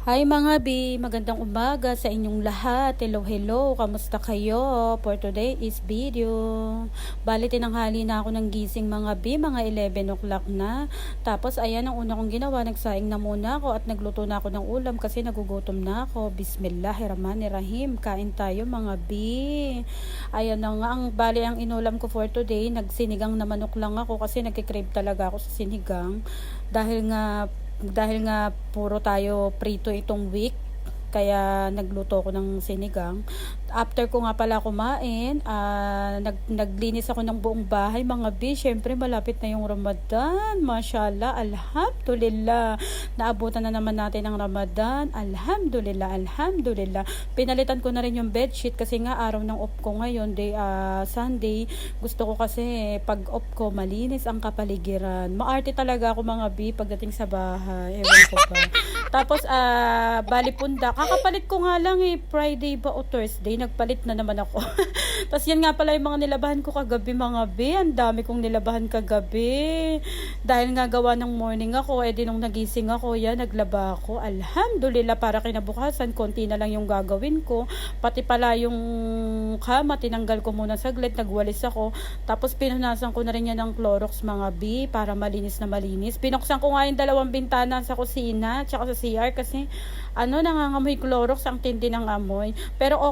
Hi mga B, magandang umaga sa inyong lahat. Hello, hello. Kamusta kayo? For today is video. Bali tinanghali na ako ng gising mga B, mga 11 o'clock na. Tapos ayan ang una kong ginawa, nagsaing na muna ako at nagluto na ako ng ulam kasi nagugutom na ako. Bismillahirrahmanirrahim. Kain tayo mga B. Ayan na nga, bali ang inulam ko for today, nagsinigang na manok lang ako kasi nagkikrave talaga ako sa sinigang. Dahil nga puro tayo prito itong week, kaya nagluto ko ng sinigang. After ko nga pala kumain, naglinis ako ng buong bahay mga B. Syempre malapit na yung Ramadan. Mashallah, alhamdulillah. Naabutan na naman natin ang Ramadan. Alhamdulillah, alhamdulillah. Pinalitan ko na rin yung bedsheet kasi nga araw ng off ko ngayon, Sunday. Gusto ko kasi pag off ko malinis ang kapaligiran. Maarte talaga ako mga B pagdating sa bahay. Ewan ko ba. Tapos bali pundak. Kakapalit ko nga lang Friday ba o Thursday, nagpalit na naman ako. Tapos yan nga pala yung mga nilabahan ko kagabi mga B. Ang dami kong nilabahan kagabi. Dahil nga gawa ng morning ako, nung nagising ako, yan, naglaba ako. Alhamdulillah, para kinabukasan, konti na lang yung gagawin ko. Pati pala yung kama, tinanggal ko muna saglit, nagwalis ako. Tapos pinunasan ko na rin yan ng Clorox mga B, para malinis na malinis. Pinuksan ko nga yung 2 bintana sa kusina, tsaka sa CR kasi nangangamoy Clorox, ang tindi ng amoy. Pero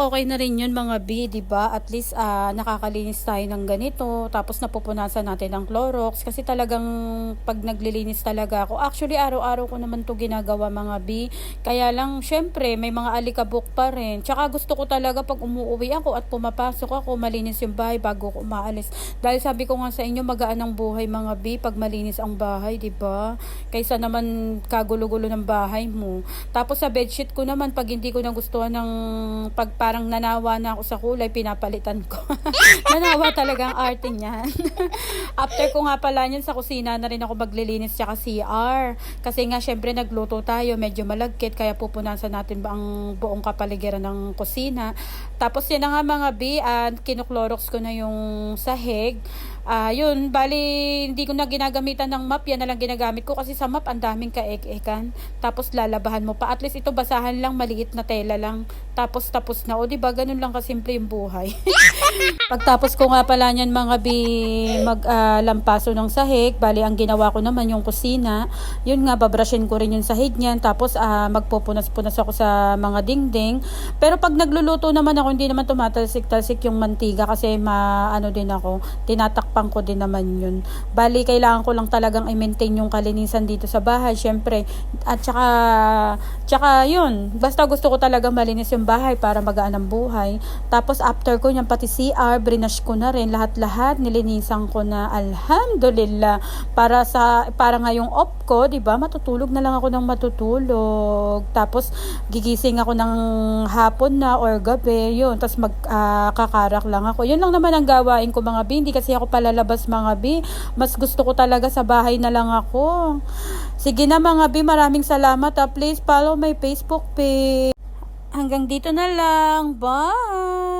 okay na rin yun mga B, diba? At least nakakalinis tayo ng ganito. Tapos napupunasan natin ng Clorox. Kasi talagang pag naglilinis talaga ako. Actually, araw-araw ko naman to ginagawa mga B. Kaya lang, syempre, may mga alikabok pa rin. Tsaka gusto ko talaga pag umuwi ako at pumapasok ako, malinis yung bahay bago ko umaalis. Dahil sabi ko nga sa inyo, magaan ang buhay mga B pag malinis ang bahay, diba? Kaysa naman kagulo-gulo ng bahay mo. Tapos sa bedsheet ko naman, pag hindi ko nagustuhan ng pag parang nanawa na ako sa kulay, pinapalitan ko. Nanawa talaga ang arte niyan. After ko nga pala niyan, sa kusina na rin ako maglilinis tsaka CR. Kasi nga syempre nagluto tayo, medyo malagkit, kaya pupunasan natin ba ang buong kapaligiran ng kusina. Tapos yan na nga mga B, kinuklorox ko na yung sahig. Yun, bali hindi ko na ginagamitan ng mop, yan na lang ginagamit ko kasi sa mop ang daming kaek-ekan. Tapos lalabahan mo pa, at least ito basahan lang, maliit na tela lang. Tapos na, o diba, ganun lang kasimple yung buhay. Pagtapos ko nga pala niyan mga B, lampaso ng sahig, bali ang ginawa ko naman yung kusina. Yun nga, babrushin ko rin yung sahig niyan. Tapos magpupunas-punas ako sa mga dingding. Pero pag nagluluto naman ako, hindi naman tumatalsik-talsik yung mantiga kasi din ako, tinatakpan ko din naman yun. Bali, kailangan ko lang talagang i-maintain yung kalinisan dito sa bahay, syempre. At tsaka yun, basta gusto ko talaga malinis yung bahay para magaan ang buhay. Tapos after ko yan, pati CR, brinash ko na rin, lahat-lahat, nilinisan ko na, alhamdulillah. Para ngayong off ko, diba, matutulog na lang ako ng matutulog. Tapos, gigising ako ng hapon na or gabi, yun. Tapos magkakarak lang ako. Yun lang naman ang gawain ko mga B. Hindi kasi ako palalabas mga B. Mas gusto ko talaga sa bahay na lang ako. Sige na mga B, maraming salamat. Please follow my Facebook page. Hanggang dito na lang. Bye!